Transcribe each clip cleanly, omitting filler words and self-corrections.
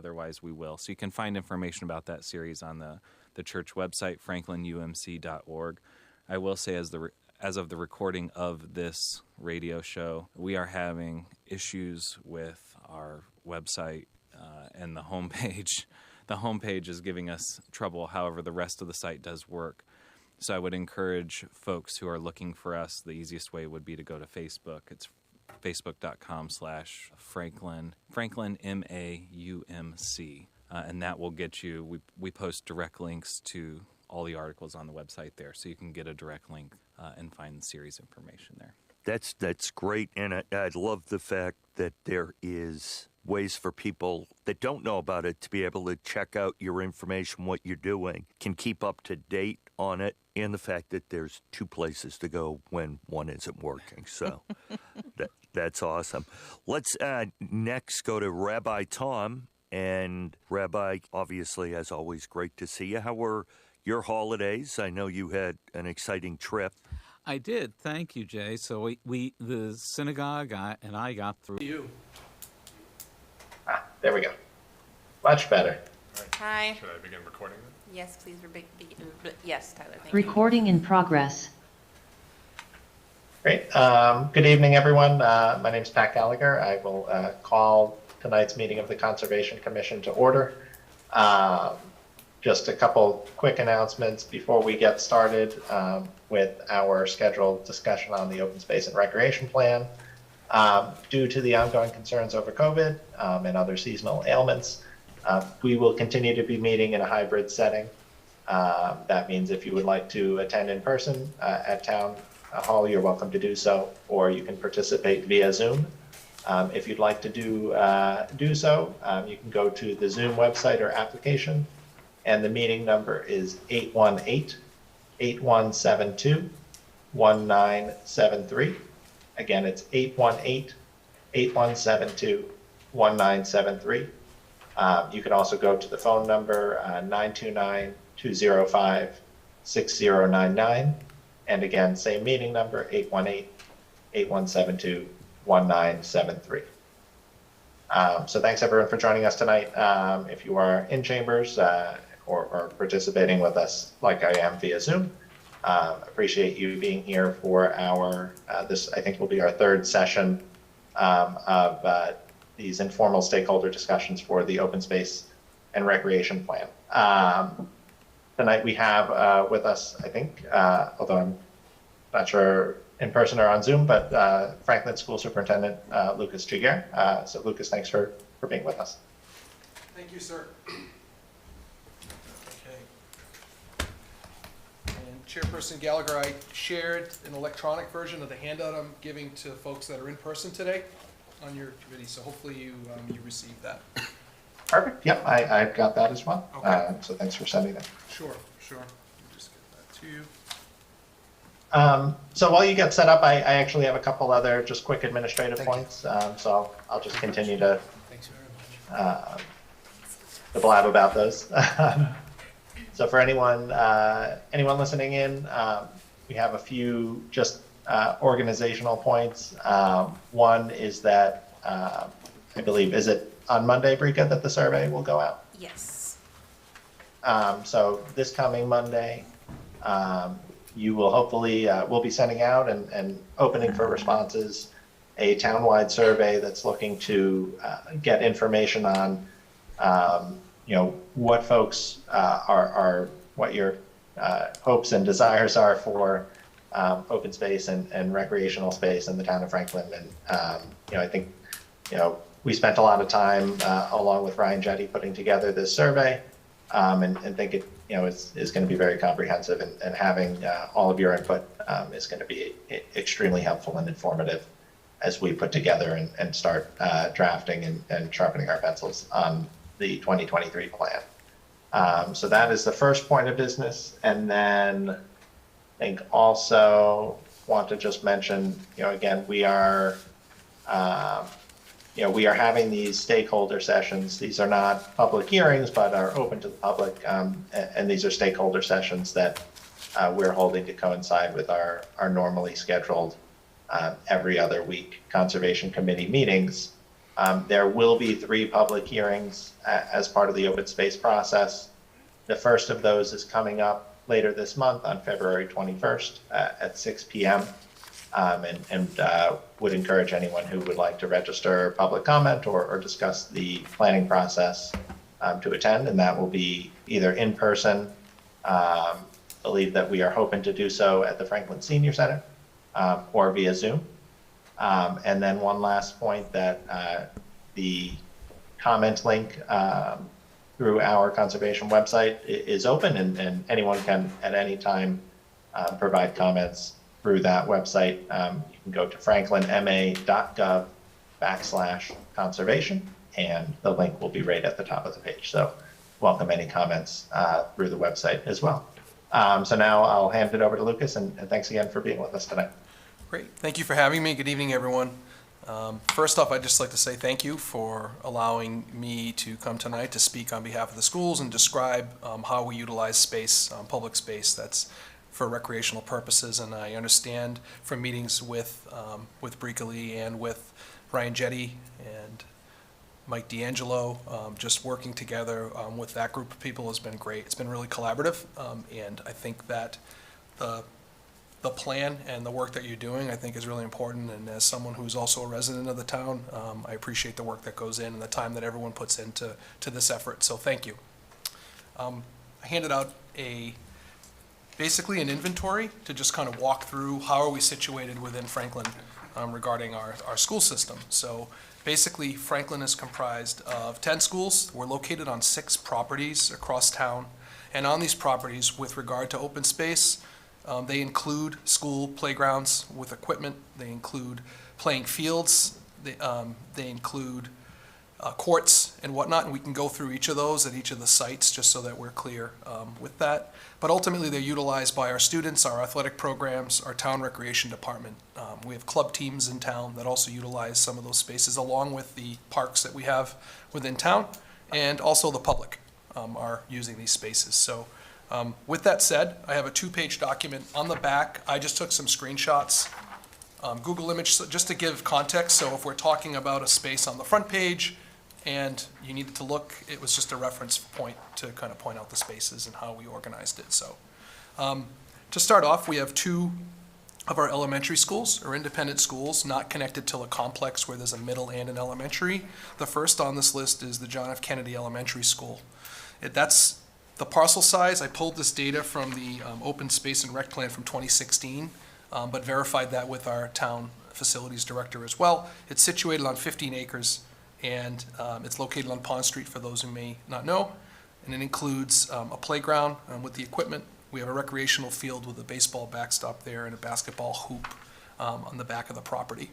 otherwise we will. So you can find information about that series on the church website, franklinumc.org. I will say as of the recording of this radio show, we are having issues with our website and the homepage. The homepage is giving us trouble. However, the rest of the site does work. So I would encourage folks who are looking for us, the easiest way would be to go to Facebook. It's facebook.com/Franklin MAUMC. And that will get you, we post direct links to all the articles on the website there, so you can get a direct link and find the series information there. That's great, and I love the fact that there is ways for people that don't know about it to be able to check out your information, what you're doing, can keep up to date on it, and the fact that there's two places to go when one isn't working. So that's awesome. Let's next go to Rabbi Tom. And Rabbi, obviously, as always, great to see you. How were your holidays? I know you had an exciting trip. I did. Thank you, Jay. So we the synagogue and I got through. You. There we go. Much better. Hi. Should I begin recording then? Yes, please. Yes, Tyler. Thank Recording in progress. Great. Good evening, everyone. My name is Pat Gallagher. I will call tonight's meeting of the Conservation Commission to order. Just a couple quick announcements before we get started with our scheduled discussion on the Open Space and Recreation Plan. Due to the ongoing concerns over COVID and other seasonal ailments, we will continue to be meeting in a hybrid setting. That means if you would like to attend in person at Town Hall, you're welcome to do so, or you can participate via Zoom. If you'd like to do so, you can go to the Zoom website or application, and the meeting number is 818-8172-1973. Again, it's 818-8172-1973. You can also go to the phone number 929-205-6099. And again, same meeting number, 818-8172-1973. So thanks everyone for joining us tonight. If you are in chambers or participating with us like I am via Zoom, appreciate you being here for our, this I think will be our third session of these informal stakeholder discussions for the Open Space and Recreation Plan. Tonight we have with us, I think, although I'm not sure in person or on Zoom, but Franklin School Superintendent Lucas Giguere. So Lucas, thanks for being with us. Thank you, sir. Okay. And Chairperson Gallagher, I shared an electronic version of the handout I'm giving to folks that are in person today on your committee, so hopefully you received that. Perfect. Yep, I've got that as well. Okay. So thanks for sending that. Sure. Let me just get that to you. So while you get set up, I actually have a couple other just quick administrative points. So I'll just continue to Thanks very much. to blab about those. So for anyone listening in, we have a few just organizational points. One is that I believe, is it on Monday, Brika, that the survey will go out? Yes. So this coming Monday, you will hopefully, we'll be sending out and opening for responses a townwide survey that's looking to get information on, what folks are, what your hopes and desires are for open space and recreational space in the town of Franklin. And, I think, we spent a lot of time along with Ryan Jetty putting together this survey and think it, is going to be very comprehensive, and having all of your input is going to be extremely helpful and informative as we put together and start drafting and sharpening our pencils on the 2023 plan. So that is the first point of business. And then I think also want to just mention, again, we are having these stakeholder sessions. These are not public hearings, but are open to the public. And these are stakeholder sessions that we're holding to coincide with our normally scheduled every other week Conservation Committee meetings. There will be 3 public hearings as part of the open space process. The first of those is coming up later this month on February 21st at 6 p.m. And would encourage anyone who would like to register public comment or discuss the planning process to attend, and that will be either in person. Believe that we are hoping to do so at the Franklin Senior Center or via Zoom. And then one last point that the comment link through our conservation website is open, and anyone can at any time provide comments through that website. You can go to franklinma.gov/conservation, and the link will be right at the top of the page. So welcome any comments through the website as well. So now I'll hand it over to Lucas, and thanks again for being with us tonight. Great. Thank you for having me. Good evening, everyone. First off, I'd just like to say thank you for allowing me to come tonight to speak on behalf of the schools and describe how we utilize space, public space that's for recreational purposes. And I understand from meetings with Breckley and with Ryan Jetty and Mike D'Angelo, just working together with that group of people has been great. It's been really collaborative, and I think that the plan and the work that you're doing, I think, is really important. And as someone who's also a resident of the town, I appreciate the work that goes in and the time that everyone puts into this effort. So thank you. I handed out basically an inventory to just kind of walk through how are we situated within Franklin regarding our school system. So basically, Franklin is comprised of 10 schools. We're located on 6 properties across town. And on these properties, with regard to open space, they include school playgrounds with equipment. They include playing fields. They include courts and whatnot. And we can go through each of those at each of the sites just so that we're clear with that. But ultimately, they're utilized by our students, our athletic programs, our town recreation department. We have club teams in town that also utilize some of those spaces, along with the parks that we have within town, and also the public are using these spaces. So with that said, I have a 2-page document. On the back, I just took some screenshots, Google image, just to give context. So if we're talking about a space on the front page and you needed to look, it was just a reference point to kind of point out the spaces and how we organized it. So to start off, we have 2 of our elementary schools, or independent schools, not connected to a complex where there's a middle and an elementary. The first on this list is the John F. Kennedy Elementary School. That's the parcel size. I pulled this data from the open space and rec plan from 2016, but verified that with our town facilities director as well. It's situated on 15 acres, and it's located on Pond Street for those who may not know. And it includes a playground with the equipment. We have a recreational field with a baseball backstop there and a basketball hoop on the back of the property.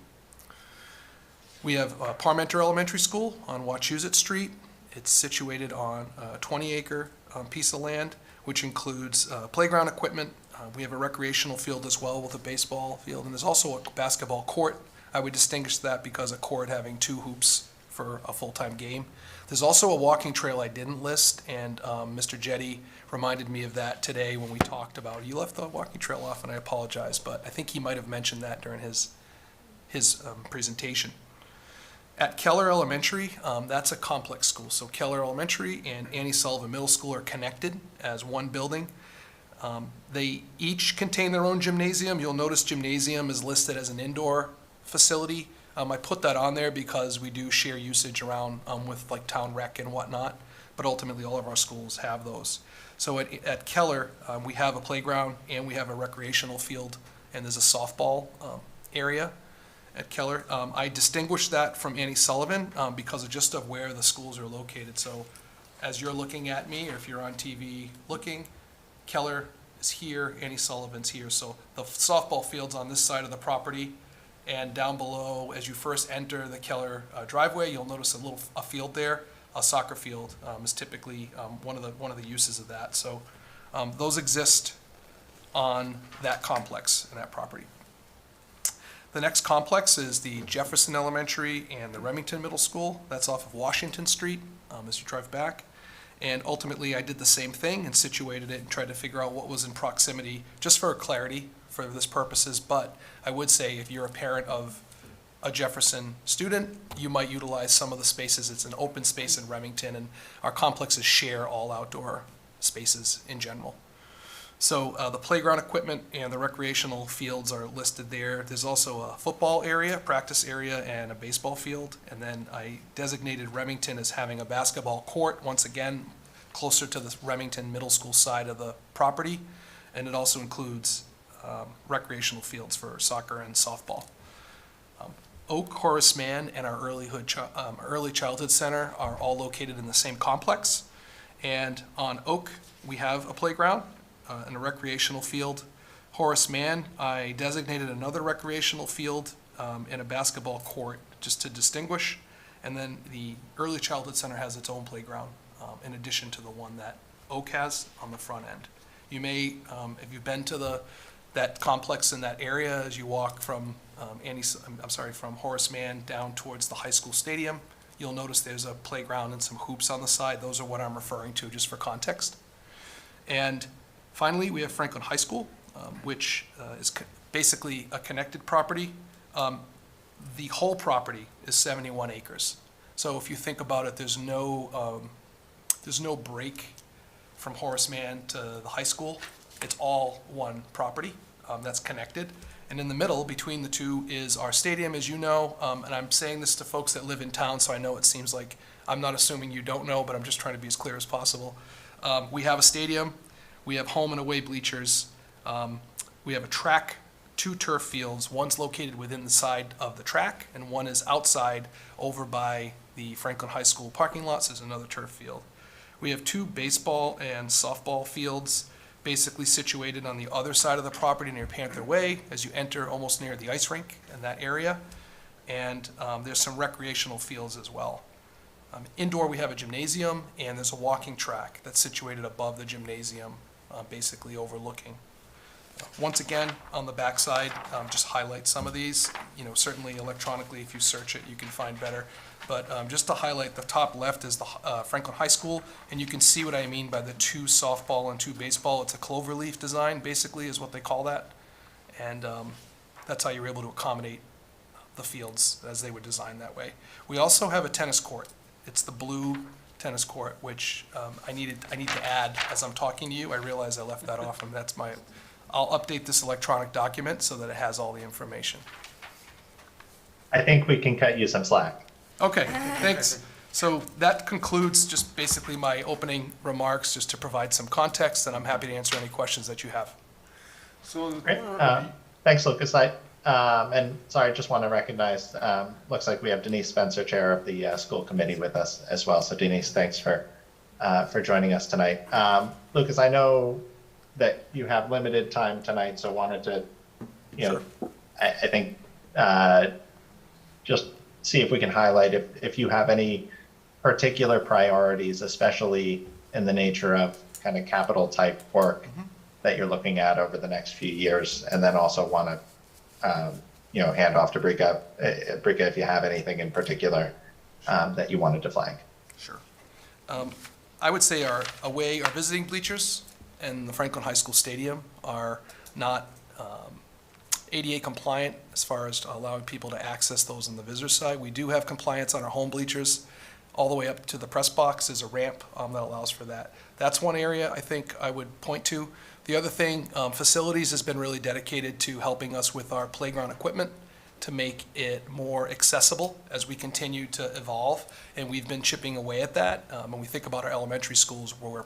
We have Parmenter Elementary School on Wachusett Street. It's situated on a 20-acre piece of land, which includes playground equipment. We have a recreational field as well with a baseball field, and there's also a basketball court. I would distinguish that because a court having 2 hoops for a full-time game. There's also a walking trail I didn't list, and Mr. Jetty reminded me of that today when we talked about, you left the walking trail off, and I apologize, but I think he might have mentioned that during his presentation. At Keller Elementary, that's a complex school. So Keller Elementary and Annie Sullivan Middle School are connected as one building. They each contain their own gymnasium. You'll notice gymnasium is listed as an indoor facility. I put that on there because we do share usage around with like town rec and whatnot, but ultimately all of our schools have those. So at Keller, we have a playground and we have a recreational field, and there's a softball area at Keller. I distinguish that from Annie Sullivan because of just of where the schools are located. So as you're looking at me, or if you're on TV looking, Keller is here, Annie Sullivan's here. So the softball field's on this side of the property, and down below, as you first enter the Keller driveway, you'll notice a field there. A soccer field is typically one of the uses of that. So those exist on that complex and that property. The next complex is the Jefferson Elementary and the Remington Middle School. That's off of Washington Street as you drive back. And ultimately, I did the same thing and situated it and tried to figure out what was in proximity, just for clarity for this purposes. But I would say if you're a parent of a Jefferson student, you might utilize some of the spaces. It's an open space in Remington, and our complexes share all outdoor spaces in general. So the playground equipment and the recreational fields are listed there. There's also a football area, practice area, and a baseball field. And then I designated Remington as having a basketball court, once again, closer to the Remington Middle School side of the property. And it also includes recreational fields for soccer and softball. Oak, Horace Mann, and our Early Childhood Center are all located in the same complex. And on Oak, we have a playground and a recreational field. Horace Mann, I designated another recreational field and a basketball court just to distinguish. And then the Early Childhood Center has its own playground in addition to the one that Oak has on the front end. You may, if you've been to that complex in that area, as you walk from from Horace Mann down towards the high school stadium, you'll notice there's a playground and some hoops on the side. Those are what I'm referring to, just for context. And finally, we have Franklin High School, which is basically a connected property. The whole property is 71 acres. So if you think about it, there's no break from Horace Mann to the high school. It's all one property that's connected. And in the middle, between the two, is our stadium, as you know. And I'm saying this to folks that live in town, so I know it seems like I'm not assuming you don't know, but I'm just trying to be as clear as possible. We have a stadium. We have home and away bleachers. We have a track, 2 turf fields. One's located within the side of the track, and one is outside over by the Franklin High School parking lots. There's another turf field. We have 2 baseball and softball fields, basically situated on the other side of the property near Panther Way, as you enter almost near the ice rink in that area. And there's some recreational fields as well. Indoor, we have a gymnasium, and there's a walking track that's situated above the gymnasium, basically overlooking. Once again, on the backside, just highlight some of these. Certainly electronically, if you search it, you can find better. But just to highlight, the top left is the Franklin High School, and you can see what I mean by the 2 softball and 2 baseball. It's a cloverleaf design, basically, is what they call that. And that's how you're able to accommodate the fields as they were designed that way. We also have a tennis court. It's the blue tennis court, which I need to add as I'm talking to you. I realize I left that off, and I'll update this electronic document so that it has all the information. I think we can cut you some slack. Okay, thanks. So that concludes just basically my opening remarks, just to provide some context, and I'm happy to answer any questions that you have. Great. Thanks, Lucas. And sorry, just want to recognize, looks like we have Denise Spencer, chair of the school committee, with us as well. So Denise, thanks for joining us tonight. Lucas, I know that you have limited time tonight, so wanted to, Sure. I think just see if we can highlight if you have any particular priorities, especially in the nature of kind of capital type work that you're looking at over the next few years, and then also want to hand off to Brika if you have anything in particular that you wanted to flag. Sure. I would say our visiting bleachers and the Franklin High School Stadium are not ADA compliant as far as allowing people to access those on the visitor side. We do have compliance on our home bleachers. All the way up to the press box is a ramp that allows for that. That's one area I think I would point to. The other thing, facilities has been really dedicated to helping us with our playground equipment to make it more accessible as we continue to evolve, and we've been chipping away at that. When we think about our elementary schools, where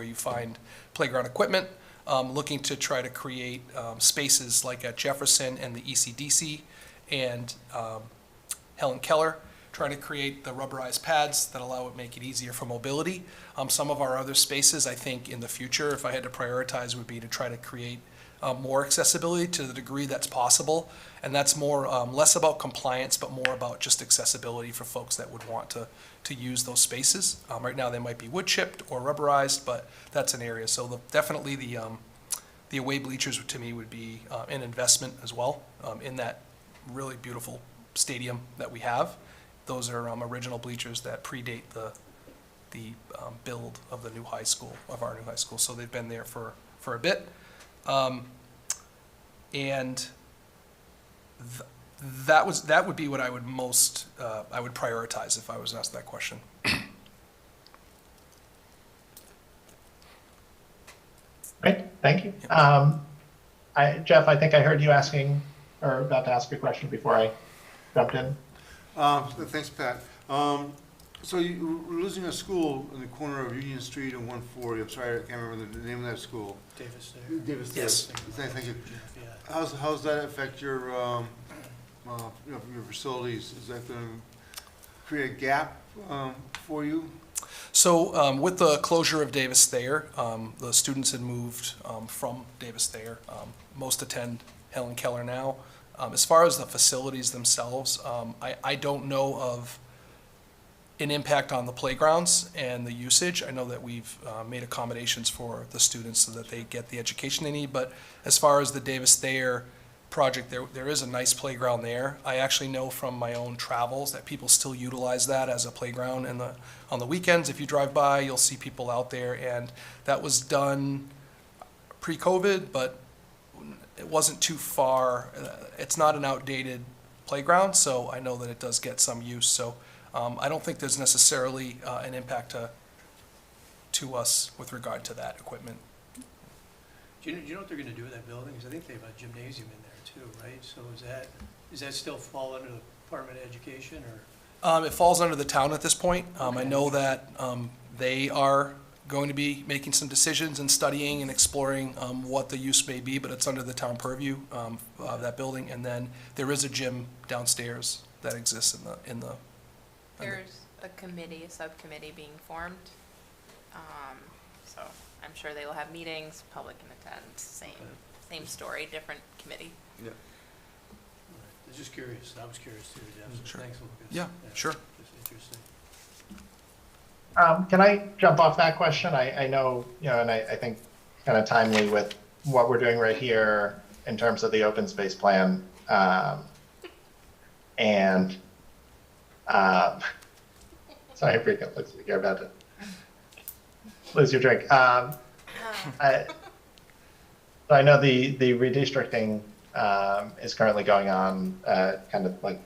you find playground equipment, looking to try to create spaces like at Jefferson and the ECDC and Helen Keller, trying to create the rubberized pads that make it easier for mobility. Some of our other spaces, I think, in the future, if I had to prioritize, would be to try to create more accessibility to the degree that's possible. And that's less about compliance, but more about just accessibility for folks that would want to use those spaces. Right now, they might be wood chipped or rubberized, but that's an area. So definitely the away bleachers to me would be an investment as well in that really beautiful stadium that we have. Those are original bleachers that predate the build of our new high school. So they've been there for a bit. And That would be what I would I would prioritize if I was asked that question. Great, thank you. Jeff, I think I heard you asking, or about to ask a question before I jumped in. Thanks, Pat. So you're losing a school in the corner of Union Street and 140. I'm sorry, I can't remember the name of that school. Davis there. Davis. Yes. Thank you. Yeah. How's that affect your your facilities? Is that going to create a gap for you? So with the closure of Davis Thayer, the students had moved from Davis Thayer. Most attend Helen Keller now. As far as the facilities themselves, I don't know of an impact on the playgrounds and the usage. I know that we've made accommodations for the students so that they get the education they need, but as far as the Davis Thayer project, there is a nice playground there. I actually know from my own travels that people still utilize that as a playground, and on the weekends, if you drive by, you'll see people out there, and that was done pre-COVID, but it wasn't too far. It's not an outdated playground, so I know that it does get some use. So I don't think there's necessarily an impact to us with regard to that equipment. Do you know what they're gonna do with that building? Because I think they have a gymnasium in there too, right? So does that still fall under the Department of Education, or? It falls under the town at this point. I know that they are going to be making some decisions and studying and exploring what the use may be, but it's under the town purview of that building. And then there is a gym downstairs that exists in the. There's a committee, a subcommittee being formed. So I'm sure they will have meetings, public can attend, same story, different committee. Yeah. I was just curious. I was curious too, Jeff. So Sure. thanks, Lucas. Yeah, sure. Just interesting. Can I jump off that question? I know, and I think kind of timely with what we're doing right here in terms of the open space plan. And sorry, Brika, looks like you're about to lose your drink. So I know the redistricting is currently going on, kind of like,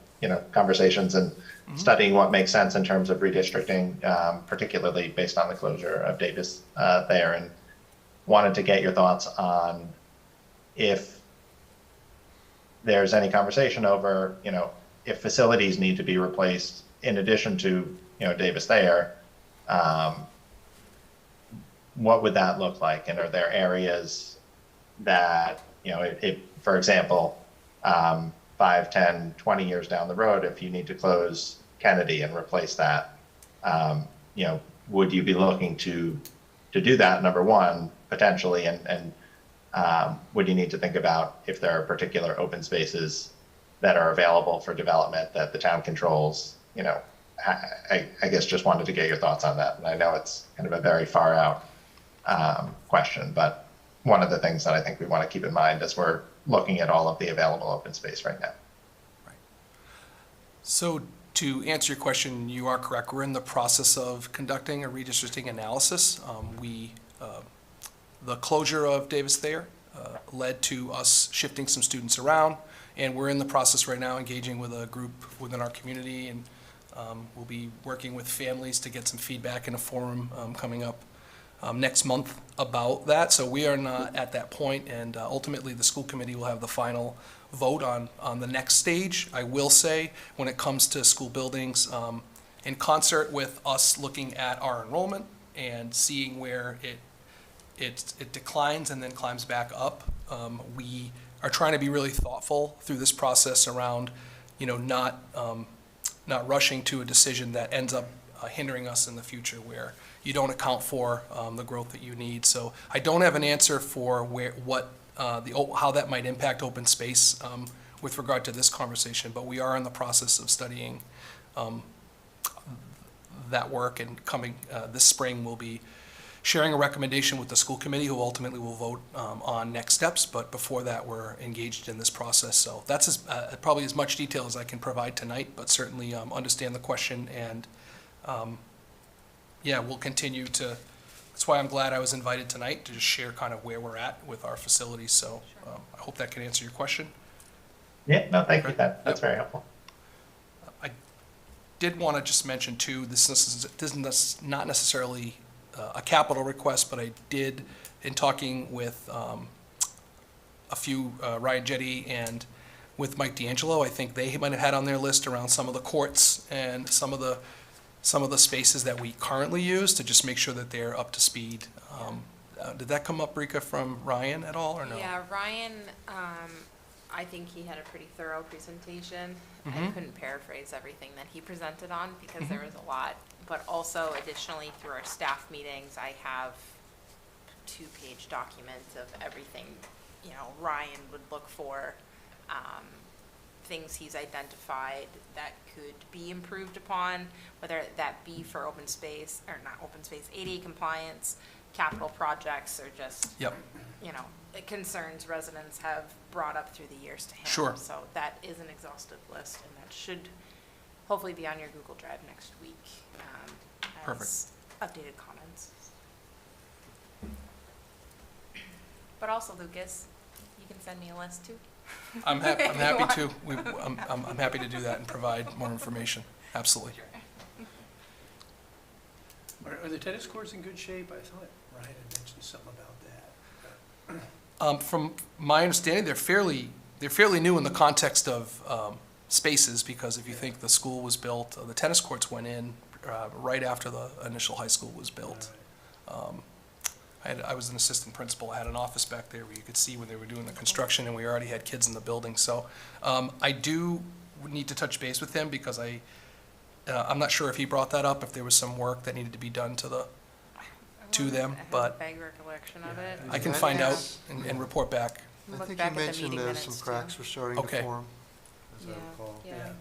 conversations and studying what makes sense in terms of redistricting, particularly based on the closure of Davis there, and wanted to get your thoughts on if there's any conversation over, if facilities need to be replaced in addition to, Davis there, what would that look like? And are there areas that, if for example, 5, 10, 20 years down the road, if you need to close Kennedy and replace that, would you be looking to do that, number one, potentially, and would you need to think about if there are particular open spaces that are available for development that the town controls? I guess just wanted to get your thoughts on that. And I know it's kind of a very far out question, but one of the things that I think we want to keep in mind as we're looking at all of the available open space right now. Right. So to answer your question, you are correct. We're in the process of conducting a redistricting analysis. The closure of Davis Thayer led to us shifting some students around, and we're in the process right now engaging with a group within our community, and we'll be working with families to get some feedback in a forum coming up next month about that. So we are not at that point, and ultimately the school committee will have the final vote on the next stage. I will say, when it comes to school buildings, in concert with us looking at our enrollment and seeing where it declines and then climbs back up, we are trying to be really thoughtful through this process around, not rushing to a decision that ends up hindering us in the future, where you don't account for the growth that you need. So I don't have an answer for how that might impact open space with regard to this conversation, but we are in the process of studying that work, and coming this spring we'll be sharing a recommendation with the school committee, who ultimately will vote on next steps. But before that, we're engaged in this process. So that's probably as much detail as I can provide tonight, but certainly understand the question, and we'll continue to. That's why I'm glad I was invited tonight, to just share kind of where we're at with our facilities. So I hope that can answer your question. Yeah, no, thank you. Okay. That's very helpful. I did want to just mention too, this is not necessarily a capital request, but I did, in talking with a few, Ryan Jetty and with Mike D'Angelo, I think they might have had on their list around some of the courts and some of the spaces that we currently use to just make sure that they're up to speed. Did that come up, Rika, from Ryan at all, or no? Yeah, Ryan, I think he had a pretty thorough presentation. I Mhm. couldn't paraphrase everything that he presented on because there was a lot. But also additionally, through our staff meetings, I have 2-page documents of everything, Ryan would look for, things he's identified that could be improved upon, whether that be for open space, or not open space, ADA compliance, capital projects, or just, Yep. concerns residents have brought up through the years to him. Sure. So that is an exhaustive list, and that should hopefully be on your Google Drive next week, Perfect. as updated comments. But also, Lucas, you can send me a list too. I'm happy to. I'm happy to do that and provide more information. Absolutely. Are the tennis courts in good shape? I thought Ryan had mentioned something about that. From my understanding, they're fairly new in the context of spaces, because if you think the school was built, the tennis courts went in right after the initial high school was built. I was an assistant principal. I had an office back there where you could see when they were doing the construction, and we already had kids in the building. So I do need to touch base with him, because I'm not sure if he brought that up, if there was some work that needed to be done to them, I have but a vague recollection of it. I can find out and report back. I Look think back you at the mentioned meeting some minutes, cracks too. were starting Okay. to form, as I Yeah, recall. yeah.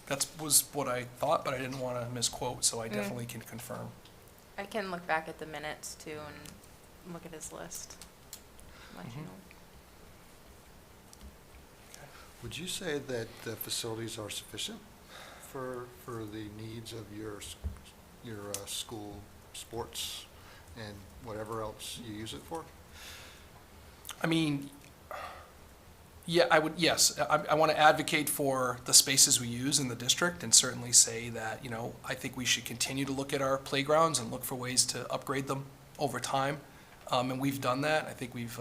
That was what I thought, but I didn't want to misquote, so I definitely can confirm. I can look back at the minutes too and look at his list. Let you Mhm. know. Would you say that the facilities are sufficient for the needs of your school sports and whatever else you use it for? I mean, yeah, yes, I want to advocate for the spaces we use in the district, and certainly say that, I think we should continue to look at our playgrounds and look for ways to upgrade them over time. And we've done that. I think we've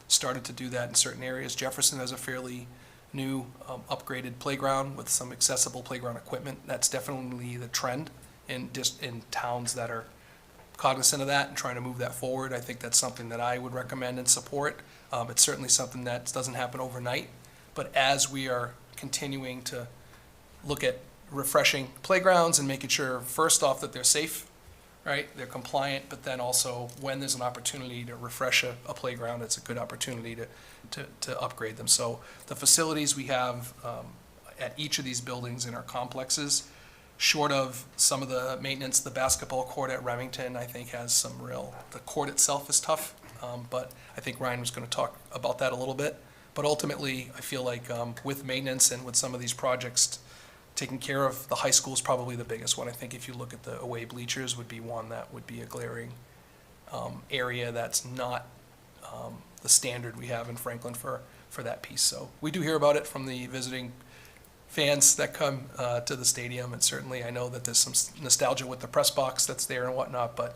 started to do that in certain areas. Jefferson has a fairly new upgraded playground with some accessible playground equipment. That's definitely the trend in towns that are cognizant of that and trying to move that forward. I think that's something that I would recommend and support. It's certainly something that doesn't happen overnight, but as we are continuing to look at refreshing playgrounds and making sure, first off, that they're safe, right? They're compliant, but then also when there's an opportunity to refresh a playground, it's a good opportunity to upgrade them. So the facilities we have at each of these buildings in our complexes, short of some of the maintenance, the basketball court at Remington, I think has some the court itself is tough, but I think Ryan was going to talk about that a little bit. But ultimately, I feel like with maintenance and with some of these projects, taking care of the high school is probably the biggest one. I think if you look at the away bleachers would be one that would be a glaring area that's not the standard we have in Franklin for that piece. So we do hear about it from the visiting fans that come to the stadium, and certainly I know that there's some nostalgia with the press box that's there and whatnot, but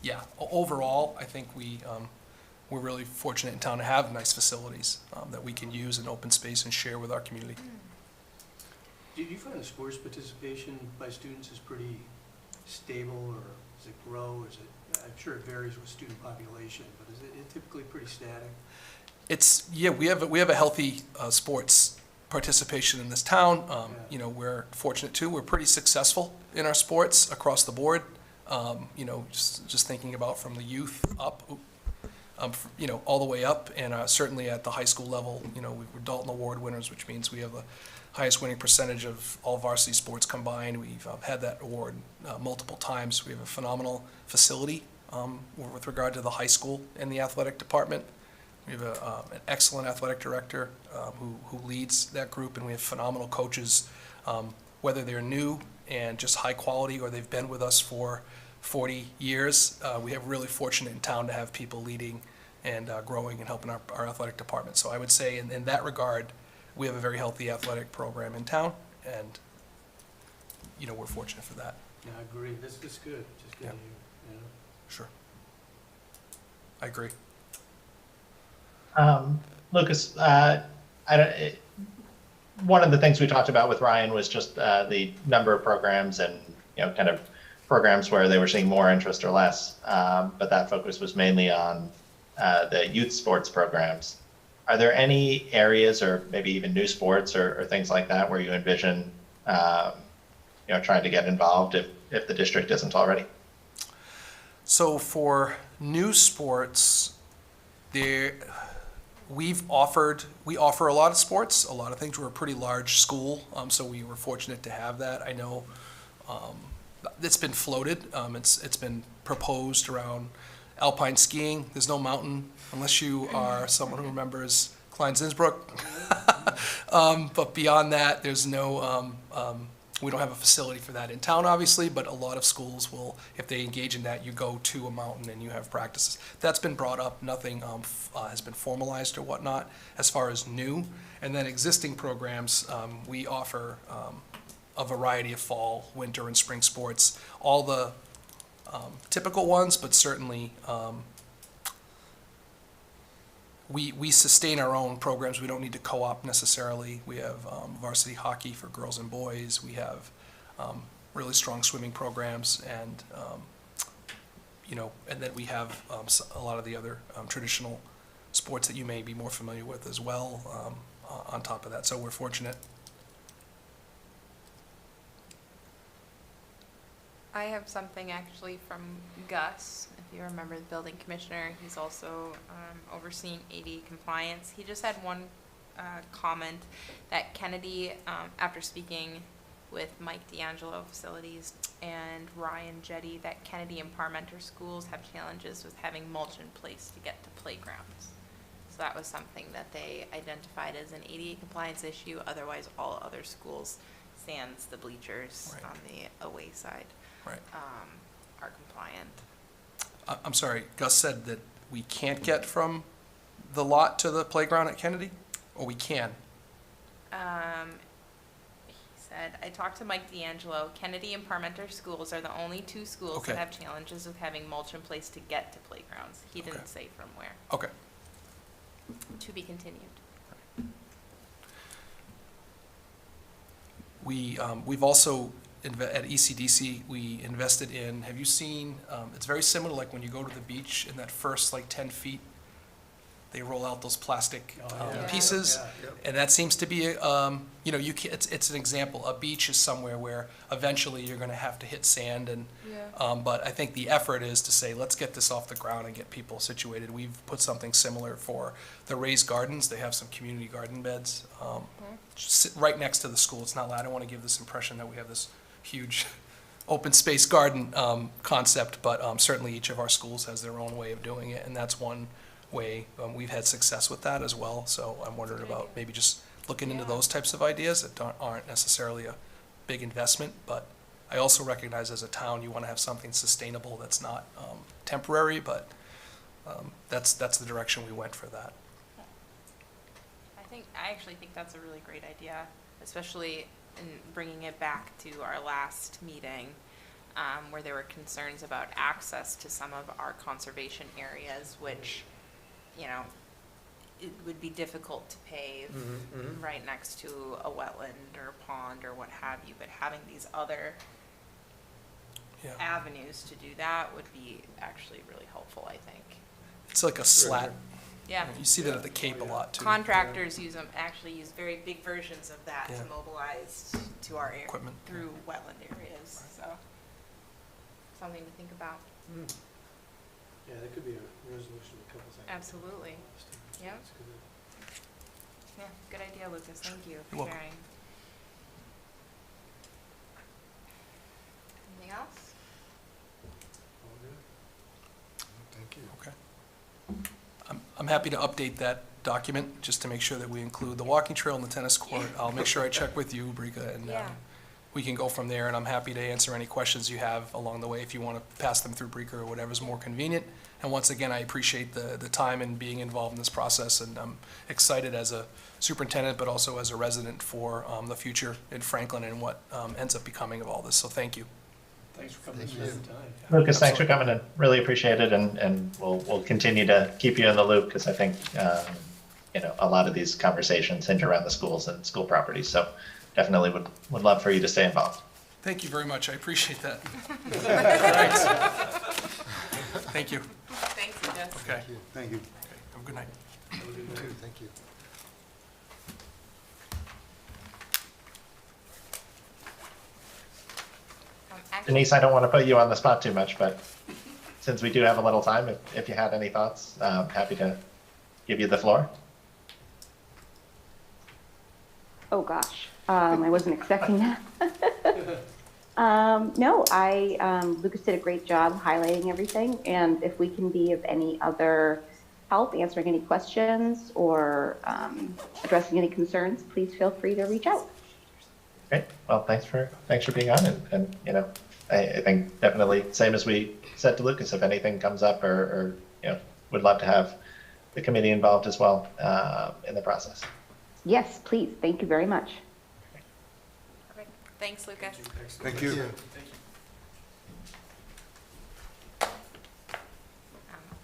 yeah, overall, I think we're really fortunate in town to have nice facilities that we can use in open space and share with our community. Do you find the sports participation by students is pretty stable, or does it grow? I'm sure it varies with student population, but is it typically pretty static? We have a healthy sports participation in this town. We're fortunate too. We're pretty successful in our sports across the board. Just thinking about from the youth up, all the way up, and certainly at the high school level, we're Dalton Award winners, which means we have the highest winning percentage of all varsity sports combined. We've had that award multiple times. We have a phenomenal facility with regard to the high school and the athletic department. We have an excellent athletic director who leads that group, and we have phenomenal coaches, whether they're new and just high quality or they've been with us for 40 years. We have really fortunate in town to have people leading and growing and helping our athletic department. So I would say in that regard, we have a very healthy athletic program in town, and, you know, we're fortunate for that. Yeah, I agree. This is good. Just good Yeah. to hear, you know? Sure. I agree. Lucas, one of the things we talked about with Ryan was just the number of programs and, you know, kind of programs where they were seeing more interest or less. But that focus was mainly on the youth sports programs. Are there any areas or maybe even new sports or things like that where you envision, you know, trying to get involved if the district isn't already? So for new sports, we offer a lot of sports, a lot of things. We're a pretty large school, so we were fortunate to have that. I know it's been floated. It's been proposed around alpine skiing. There's no mountain unless you are someone who remembers Klein-Zinsbruck. But beyond that, there's no. We don't have a facility for that in town, obviously, but a lot of schools will, if they engage in that, you go to a mountain and you have practices. That's been brought up. Nothing has been formalized or whatnot as far as new. And then existing programs, we offer a variety of fall, winter, and spring sports. All the typical ones, but certainly we sustain our own programs. We don't need to co-op necessarily. We have varsity hockey for girls and boys. We have really strong swimming programs, and you know, and then we have a lot of the other traditional sports that you may be more familiar with as well. On top of that, so we're fortunate. I have something actually from Gus, if you remember the building commissioner. He's also overseeing AD compliance. He just had one comment that Kennedy, after speaking with Mike D'Angelo Facilities and Ryan Jetty, that Kennedy and Parmenter schools have challenges with having mulch in place to get to playgrounds. So that was something that they identified as an ADA compliance issue. Otherwise, all other schools, sans the bleachers Right. on the away side, Right. are compliant. I'm sorry, Gus said that we can't get from the lot to the playground at Kennedy, or we can? He said, I talked to Mike D'Angelo. Kennedy and Parmenter schools are the only two schools Okay. that have challenges with having mulch in place to get to playgrounds. He didn't Okay. say from where. Okay. To be continued. We've also, at ECDC, we invested in, have you seen, it's very similar, like when you go to the beach, in that first like 10 feet, they roll out those plastic Yeah. pieces. Yeah, yep. And that seems to be, you know, it's an example. A beach is somewhere where eventually you're going to have to hit sand, and but I think the effort is to say, let's get this off the ground and get people situated. We've put something similar for the raised gardens. They have some community garden beds just right next to the school. It's not, I don't want to give this impression that we have this huge open space garden concept, but certainly each of our schools has their own way of doing it, and that's one way. We've had success with that as well, so I'm wondering about maybe just looking into Yeah. those types of ideas that aren't necessarily a big investment, but I also recognize as a town, you want to have something sustainable that's not temporary, but that's the direction we went for that. I actually think that's a really great idea, especially in bringing it back to our last meeting, where there were concerns about access to some of our conservation areas, which, you know, it would be difficult to pave right next to a wetland or a pond or what have you, but having these other Yeah, avenues to do that would be actually really helpful, I think. it's like a slat. Yeah. You see that at the Cape a lot too. Contractors actually use very big versions of that Yeah. to mobilize to our area Equipment, yeah. through wetland areas, so something to think about. Yeah, that could be a resolution a couple things. Absolutely. Yep. That's good. Yeah, good idea, Lucas. Thank you You're for welcome. sharing. Anything else? All good. Thank you. Okay. I'm happy to update that document, just to make sure that we include the walking trail and the tennis court. I'll make sure I check with you, Brika, and Yeah. we can go from there, and I'm happy to answer any questions you have along the way if you want to pass them through Breaker or whatever's more convenient. And once again, I appreciate the time and being involved in this process, and I'm excited as a superintendent, but also as a resident for the future in Franklin and what ends up becoming of all this. So thank you. Thanks for coming in the time. Lucas, thanks for coming in. Really appreciate it, and we'll continue to keep you in the loop because I think a lot of these conversations hinge around the schools and school properties. So definitely would love for you to stay involved. Thank you very much. I appreciate that. Thank you. Thanks, Lucas. Okay. Thank you. Have a good night. You too, thank you. Actually, Denise, I don't want to put you on the spot too much, but since we do have a little time, if you had any thoughts, happy to give you the floor. Oh gosh, I wasn't expecting that. No, Lucas did a great job highlighting everything, and if we can be of any other help answering any questions or addressing any concerns, please feel free to reach out. Great. Well, thanks for being on, and I think definitely same as we said to Lucas, if anything comes up or would love to have the committee involved as well in the process. Yes, please. Thank you very much. perfect. Thanks, Lucas. Thank you.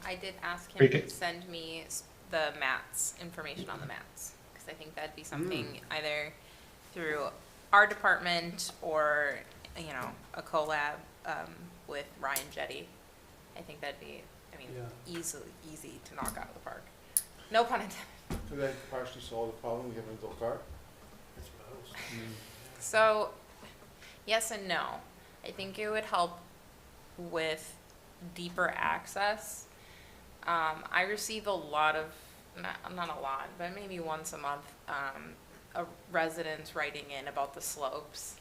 I did ask him Pretty to good. send me the mats, information on the mats, because I think that'd be something either through our department or, a collab with Ryan Jetty. I think that'd be, easy to knock out of the park. No pun intended. And then partially solve the problem, we have an adult car. That's what I was thinking. So, yes and no. I think it would help with deeper access. I receive a lot of, not a lot, but maybe once a month, residents writing in about the slopes.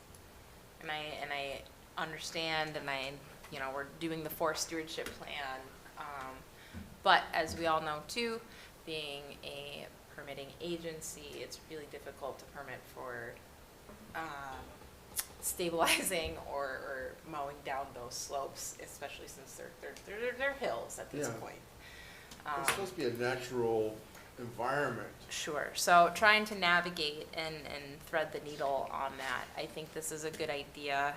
And I understand, and we're doing the forest stewardship plan. But as we all know too, being a permitting agency, it's really difficult to permit for stabilizing or mowing down those slopes, especially since they're hills at this point. It's supposed to be a natural environment. Sure. So trying to navigate and thread the needle on that, I think this is a good idea.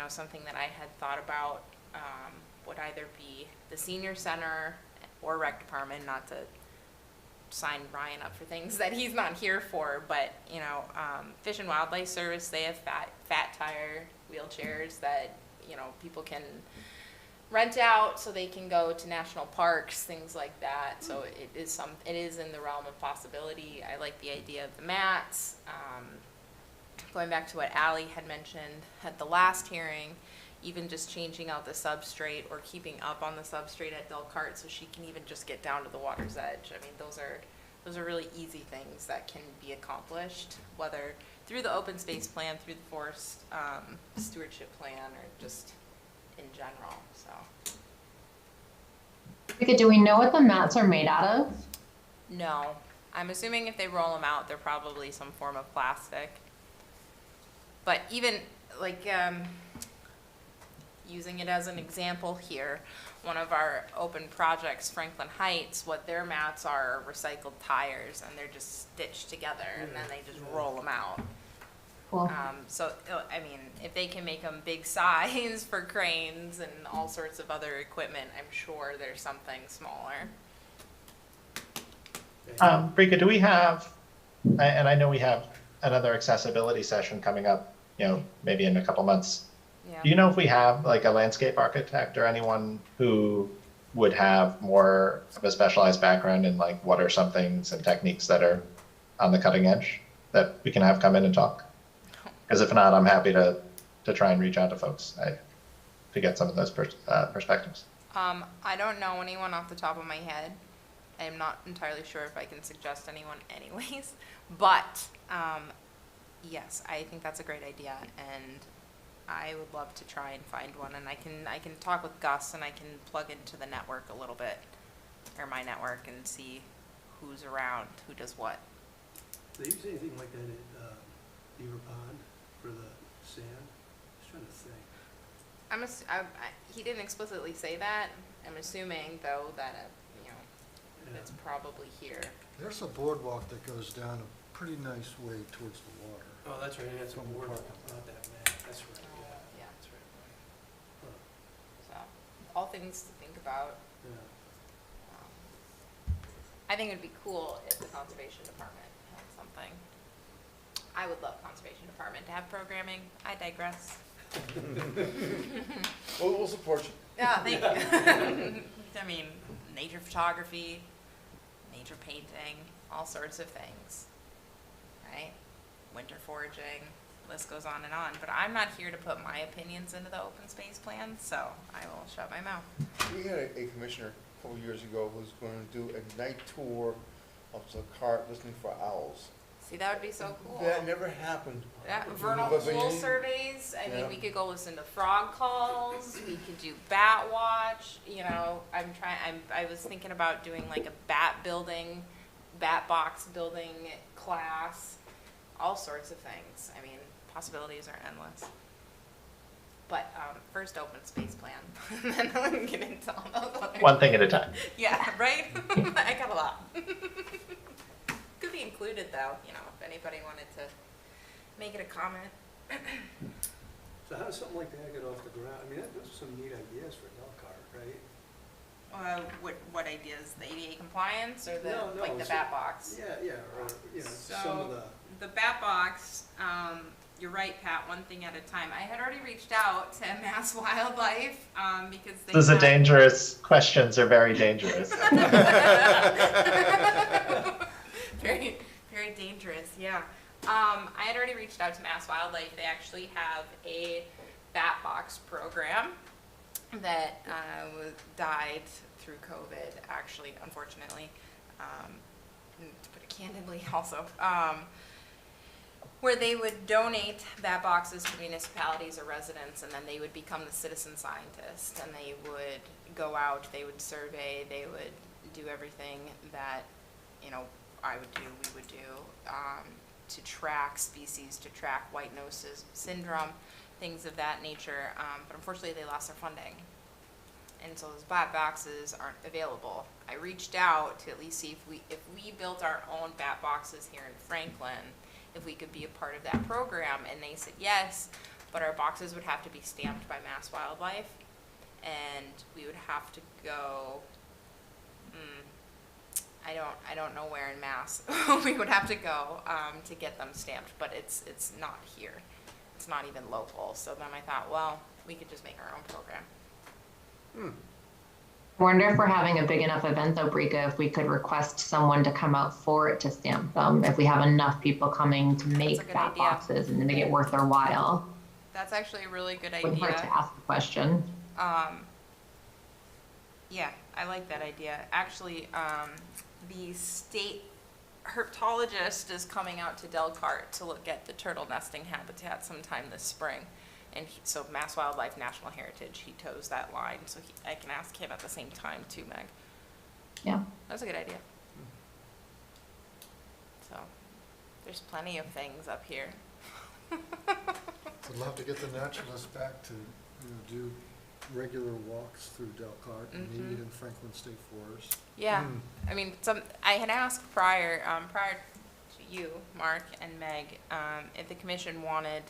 Something that I had thought about would either be the senior center or rec department, not to sign Ryan up for things that he's not here for, but Fish and Wildlife Service, they have fat tire wheelchairs that people can rent out so they can go to national parks, things like that. So it is in the realm of possibility. I like the idea of the mats. Going back to what Allie had mentioned at the last hearing, even just changing out the substrate or keeping up on the substrate at Delcart so she can even just get down to the water's edge. I mean, those are really easy things that can be accomplished, whether through the open space plan, through the forest stewardship plan, or just in general. So. Rika, do we know what the mats are made out of? No, I'm assuming if they roll them out, they're probably some form of plastic. But even like using it as an example here, one of our open projects, Franklin Heights, what their mats are recycled tires, and they're just stitched together, and then they just roll them out. Cool. So, I mean, if they can make them big size for cranes and all sorts of other equipment, I'm sure there's something smaller. Rika, do we have, and I know we have another accessibility session coming up, maybe in a couple months. Yeah. Do you know if we have like a landscape architect or anyone who would have more of a specialized background in like what are some things and techniques that are on the cutting edge that we can have come in and talk? Because if not, I'm happy to try and reach out to folks to get some of those perspectives. I don't know anyone off the top of my head. I'm not entirely sure if I can suggest anyone anyways, but yes, I think that's a great idea, and I would love to try and find one, and I can talk with Gus, and I can plug into the network a little bit, or my network, and see who's around, who does what. They use anything like that at Beaver Pond for the sand? trying to think. He didn't explicitly say that. I'm assuming, though, that, Yeah. it's probably here. There's a boardwalk that goes down a pretty nice way towards the water. Oh, that's right, that's a From the board, parking lot. not that map, that's right, yeah. Yeah. That's right. Huh, So, all things to think about. yeah. I think it'd be cool if the conservation department had something. I would love conservation department to have programming. I digress. Well, we'll support you. Yeah, thank you. I mean, nature photography, nature painting, all sorts of things, right? Winter foraging, list goes on and on. But I'm not here to put my opinions into the open space plan, so I will shut my mouth. We had a commissioner a couple years ago who was going to do a night tour of the cart listening for owls. See, that would be so cool. That never happened. Yeah, vernal But pool you- surveys, I mean, Yeah. we could go listen to frog calls, we could do bat watch, I was thinking about doing like a bat box building class, all sorts of things. I mean, possibilities are endless. But, first open space plan, and then we can get into all those other. One thing at a time. Yeah, right? I got a lot. Could be included though, if anybody wanted to make it a comment. So how does something like that get off the ground? I mean, those are some neat ideas for Elkhart, right? What ideas? The ADA compliance or No, the so- bat box? Yeah, or, some So, of the, the bat box, you're right, Pat, one thing at a time. I had already reached out to Mass Wildlife, because they This is a have- dangerous, questions are very dangerous. Very, very dangerous, yeah. I had already reached out to Mass Wildlife. They actually have a bat box program that died through COVID, actually, unfortunately. To put it candidly, also. Where they would donate bat boxes to municipalities or residents, and then they would become the citizen scientist, and they would go out, they would survey, they would do everything that, I would do, we would do, to track species, to track white nose syndrome, things of that nature. But unfortunately, they lost their funding. And so those bat boxes aren't available. I reached out to at least see if we built our own bat boxes here in Franklin, if we could be a part of that program. And they said yes, but our boxes would have to be stamped by Mass Wildlife, and we would have to go, I don't know where in Mass we would have to go to get them stamped, but it's not here. It's not even local. So then I thought, well, we could just make our own program. I wonder if we're having a big enough event though, Brika, if we could request someone to come out for it to stamp them, if we have enough people coming to That's a make good bat idea. boxes and to make it worth their while. That's actually a really good Wouldn't hurt idea. to ask the question. Yeah, I like that idea. Actually, the state herpetologist is coming out to Delcart to look at the turtle nesting habitat sometime this spring. And so Mass Wildlife National Heritage, he toes that line, so I can ask him at the same time too, Meg. Yeah. That's a good idea. So, there's plenty of things up here. I'd love to get the naturalists back to do regular walks through Delcart and maybe in Franklin State Forest. Yeah, I mean, I had asked prior to you, Mark and Meg, if the commission wanted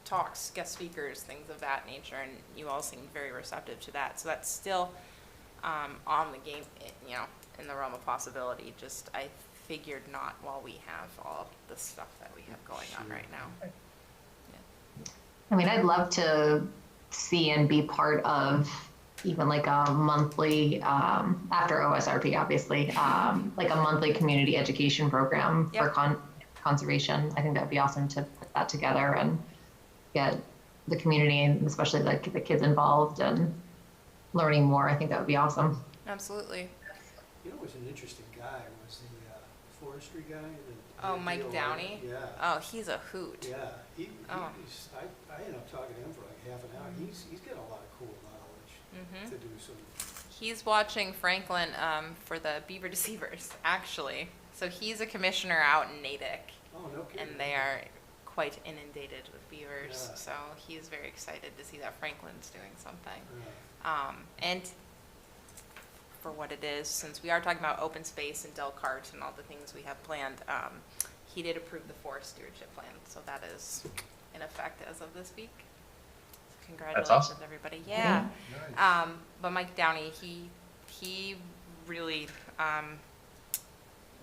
talks, guest speakers, things of that nature, and you all seemed very receptive to that. So that's still on the game, in the realm of possibility. Just I figured not while we have all the stuff that we have going on right now. I mean, I'd love to see and be part of even like a monthly, after OSRP, obviously, like a monthly community education program for conservation. I think that'd be awesome to put that together and get the community and especially like the kids involved and learning more. I think that would be awesome. Absolutely. Was an interesting guy, was the forestry guy. Oh, Mike Downey? Yeah. Oh, he's a hoot. Yeah, Oh. I ended up talking to him for like half an hour. He's got a lot of cool knowledge to do some. He's watching Franklin for the beaver deceivers, actually. So he's a commissioner out in Natick, Oh, no kidding. and they are quite inundated with beavers. Yeah. So he's very excited to see that Franklin's doing something. Yeah. And for what it is, since we are talking about open space and Delcart and all the things we have planned, he did approve the forest stewardship plan, so that is in effect as of this week. So congratulations, awesome. everybody. Yeah. But Mike Downey, he really,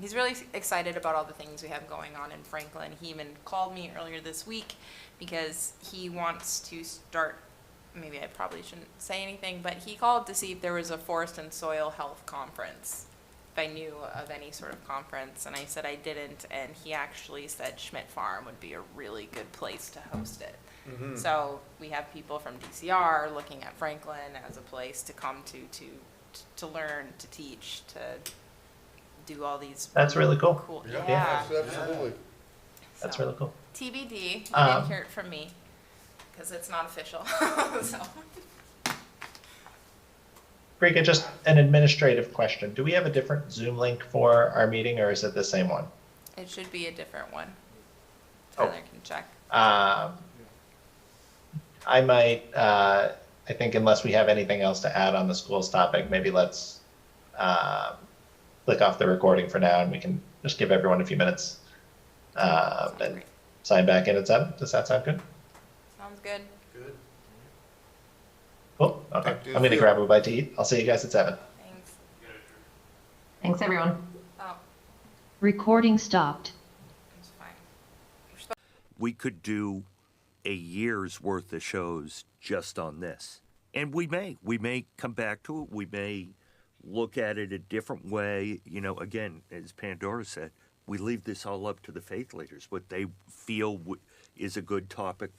he's really excited about all the things we have going on in Franklin. He even called me earlier this week because he wants to start, maybe I probably shouldn't say anything, but he called to see if there was a forest and soil health conference, if I knew of any sort of conference, and I said I didn't, and he actually said Schmidt Farm would be a really good place to host it. So we have people from DCR looking at Franklin as a place to come to learn, to teach, to do all these. That's really cool. Yeah. Absolutely. That's So, really cool. TBD. You didn't Um, hear it from me because it's not official. So. Rika, just an administrative question. Do we have a different Zoom link for our meeting, or is it the same one? It should be a different one. Oh. Tyler can check. I might, I think unless we have anything else to add on the schools topic, maybe let's click off the recording for now, and we can just give everyone a few minutes and Great. sign back in at 7. Does that sound good? Sounds good. Good. Cool. Okay. Talk to you I'm going to soon. grab a bite to eat. I'll see you guys at 7. Thanks. Thanks, everyone. Oh, Recording stopped. it's fine. We could do a year's worth of shows just on this. And we may come back to it. We may look at it a different way. You know, again, as Pandora said, we leave this all up to the faith leaders, what they feel is a good topic,